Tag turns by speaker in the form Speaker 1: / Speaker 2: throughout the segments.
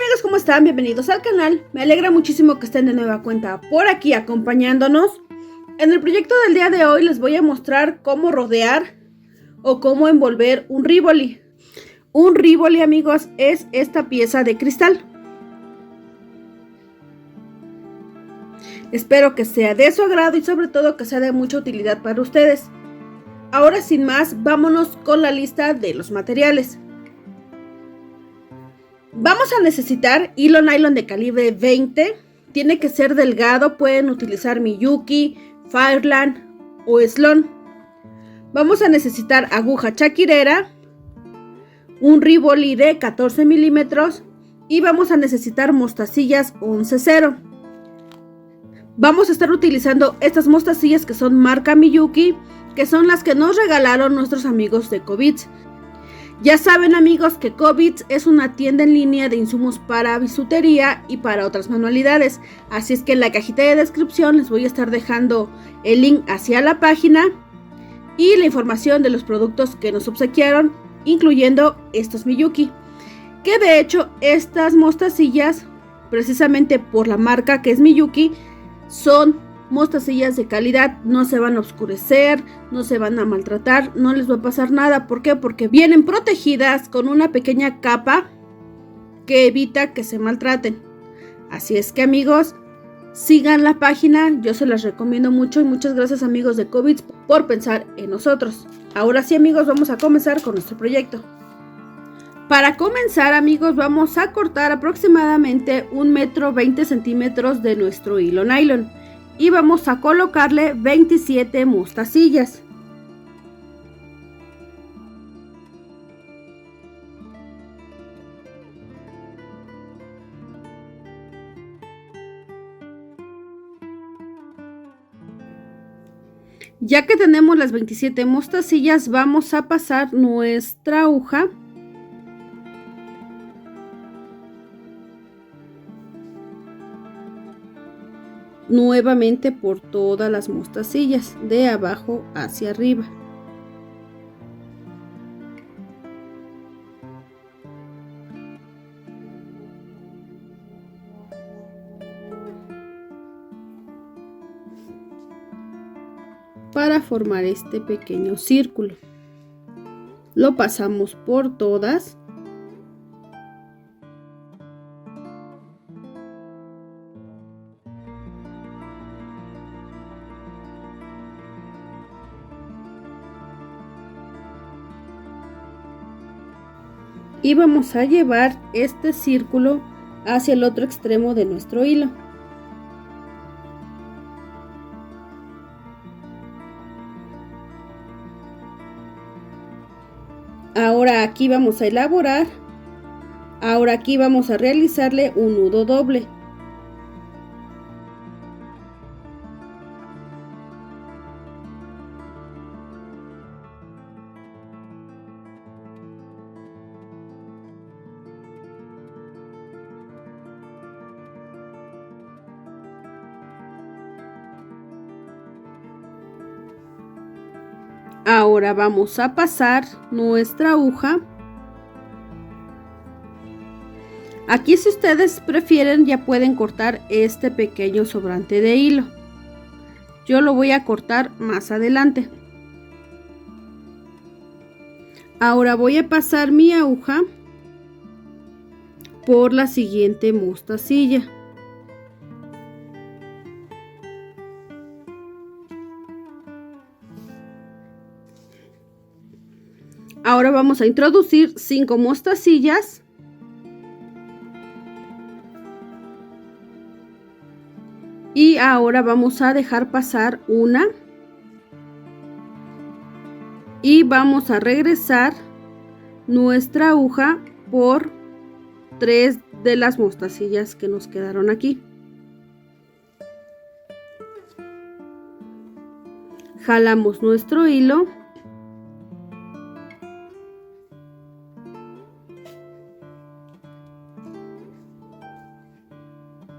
Speaker 1: amigos, ¿cómo están? Bienvenidos al canal. Me alegra muchísimo que estén de nueva cuenta por aquí acompañándonos. En el proyecto del día de hoy les voy a mostrar cómo rodear o cómo envolver un Rivoli. Un Rivoli, amigos, es esta pieza de cristal. Espero que sea de su agrado y sobre todo que sea de mucha utilidad para ustedes. Ahora sin más, vámonos con la lista de los materiales. Vamos a necesitar hilo nylon de calibre 20. Tiene que ser delgado, pueden utilizar Miyuki, Fireland o Slone. Vamos a necesitar aguja chaquirera, un Rivoli de 14 milímetros y vamos a necesitar mostacillas 11-0. Vamos a estar utilizando estas mostacillas que son marca Miyuki, que son las que nos regalaron nuestros amigos de Covitz. Ya saben, amigos, que Covitz es una tienda en línea de insumos para bisutería y para otras manualidades, así es que en la cajita de descripción les voy a estar dejando el link hacia la página y la información de los productos que nos obsequiaron, incluyendo estos Miyuki, que de hecho estas mostacillas, precisamente por la marca que es Miyuki, son mostacillas de calidad, no se van a oscurecer, no se van a maltratar, no les va a pasar nada. ¿Por qué? Porque vienen protegidas con una pequeña capa que evita que se maltraten. Así es que, amigos, sigan la página, yo se las recomiendo mucho y muchas gracias, amigos de Covitz, por pensar en nosotros. Ahora sí, amigos, vamos a comenzar con nuestro proyecto. Para comenzar, amigos, vamos a cortar aproximadamente 1,20 m de nuestro hilo nylon y vamos a colocarle 27 mostacillas. Ya que tenemos las 27 mostacillas, vamos a pasar nuestra aguja nuevamente por todas las mostacillas, de abajo hacia arriba. Para formar este pequeño círculo, lo pasamos por todas. Y vamos a llevar este círculo hacia el otro extremo de nuestro hilo. Ahora aquí vamos a elaborar, ahora aquí vamos a realizarle un nudo doble. Ahora vamos a pasar nuestra aguja. Aquí, si ustedes prefieren, ya pueden cortar este pequeño sobrante de hilo. Yo lo voy a cortar más adelante. Ahora voy a pasar mi aguja por la siguiente mostacilla. Ahora vamos a introducir 5 mostacillas y ahora vamos a dejar pasar una y vamos a regresar nuestra aguja por 3 de las mostacillas que nos quedaron aquí. Jalamos nuestro hilo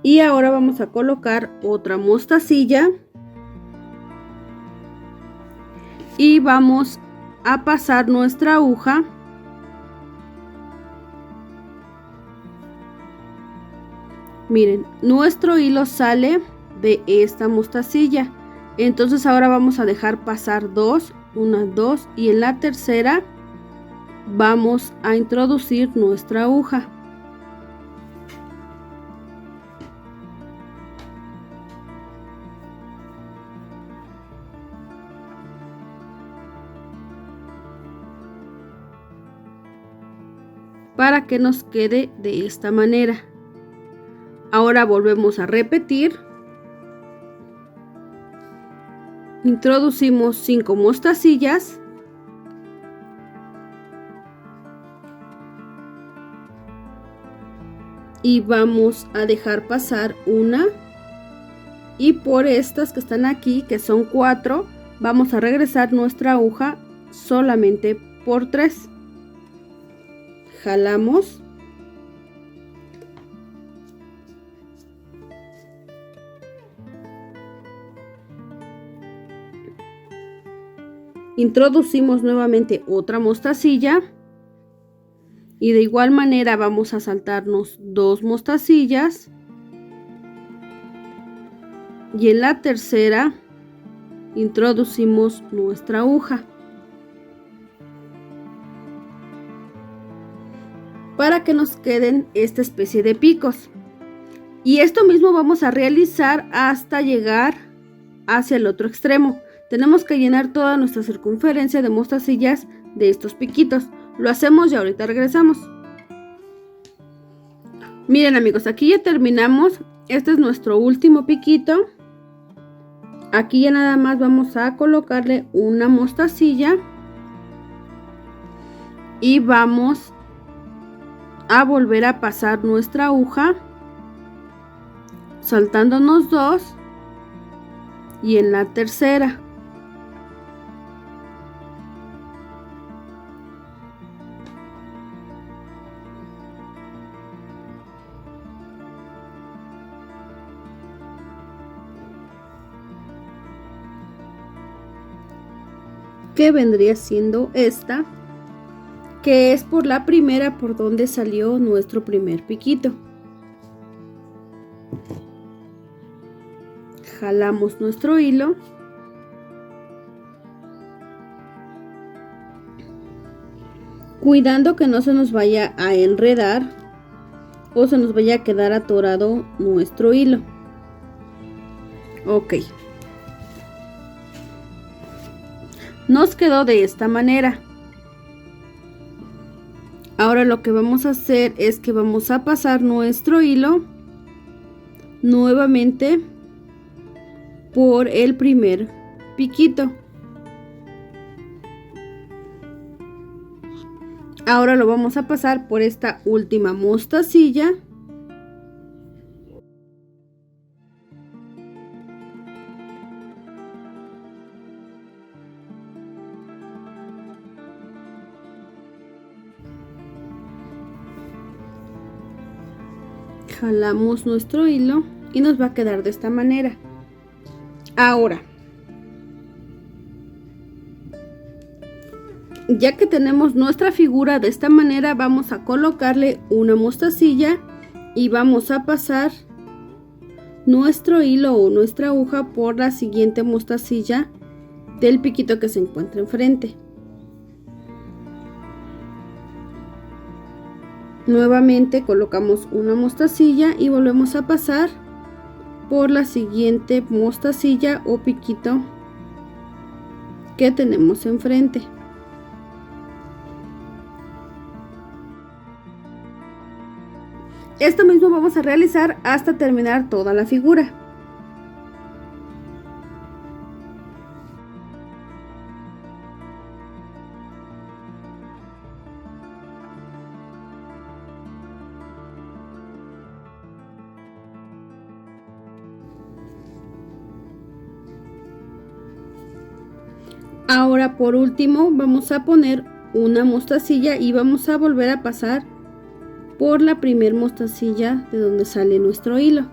Speaker 1: y ahora vamos a colocar otra mostacilla y vamos a pasar nuestra aguja Miren, nuestro hilo sale de esta mostacilla. Entonces ahora vamos a dejar pasar dos, una, dos, y en la tercera vamos a introducir nuestra aguja. Para que nos quede de esta manera. Ahora volvemos a repetir. Introducimos 5 mostacillas. Y vamos a dejar pasar una. Y por estas que están aquí, que son 4, vamos a regresar nuestra aguja solamente por 3. Jalamos. Introducimos nuevamente otra mostacilla. Y de igual manera vamos a saltarnos 2 mostacillas. Y en la tercera introducimos nuestra aguja. Para que nos queden esta especie de picos. Y esto mismo vamos a realizar hasta llegar hacia el otro extremo. Tenemos que llenar toda nuestra circunferencia de mostacillas de estos piquitos. Lo hacemos y ahorita regresamos. Miren amigos, aquí ya terminamos. Este es nuestro último piquito. Aquí ya nada más vamos a colocarle una mostacilla. Y vamos a volver a pasar nuestra aguja, saltándonos 2, y en la tercera. Que vendría siendo esta, que es por la primera por donde salió nuestro primer piquito. Jalamos nuestro hilo. Cuidando que no se nos vaya a enredar o se nos vaya a quedar atorado nuestro hilo. Ok. Nos quedó de esta manera. Ahora lo que vamos a hacer es que vamos a pasar nuestro hilo nuevamente por el primer piquito. Ahora lo vamos a pasar por esta última mostacilla. Jalamos nuestro hilo y nos va a quedar de esta manera. Ahora, ya que tenemos nuestra figura de esta manera, vamos a colocarle una mostacilla y vamos a pasar nuestro hilo o nuestra aguja por la siguiente mostacilla del piquito que se encuentra enfrente. Nuevamente colocamos una mostacilla y volvemos a pasar por la siguiente mostacilla o piquito que tenemos enfrente. Esto mismo vamos a realizar hasta terminar toda la figura. Ahora por último vamos a poner una mostacilla y vamos a volver a pasar por la primer mostacilla de donde sale nuestro hilo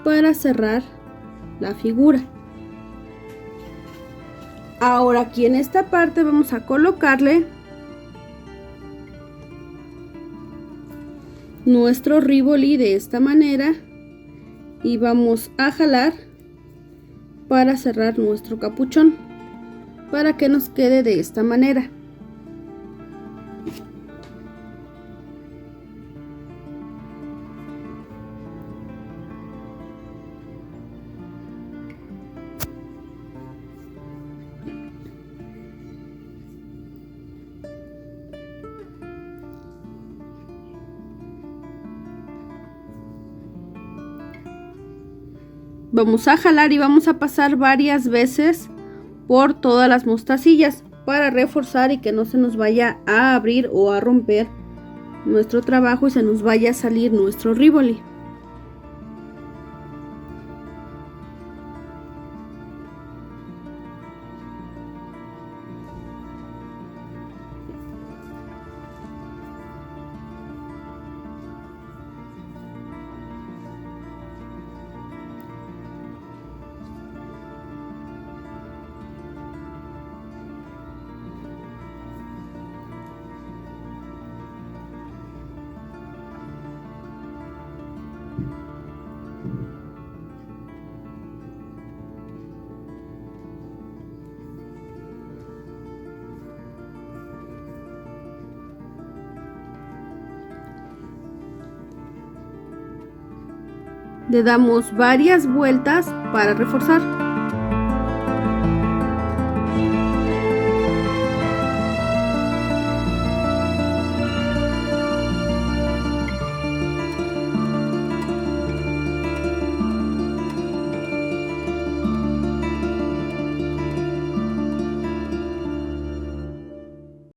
Speaker 1: para cerrar la figura. Ahora aquí en esta parte vamos a colocarle nuestro Rivoli de esta manera y vamos a jalar para cerrar nuestro capuchón para que nos quede de esta manera. Vamos a jalar y vamos a pasar varias veces por todas las mostacillas para reforzar y que no se nos vaya a abrir o a romper nuestro trabajo y se nos vaya a salir nuestro Rivoli. Le damos varias vueltas para reforzar.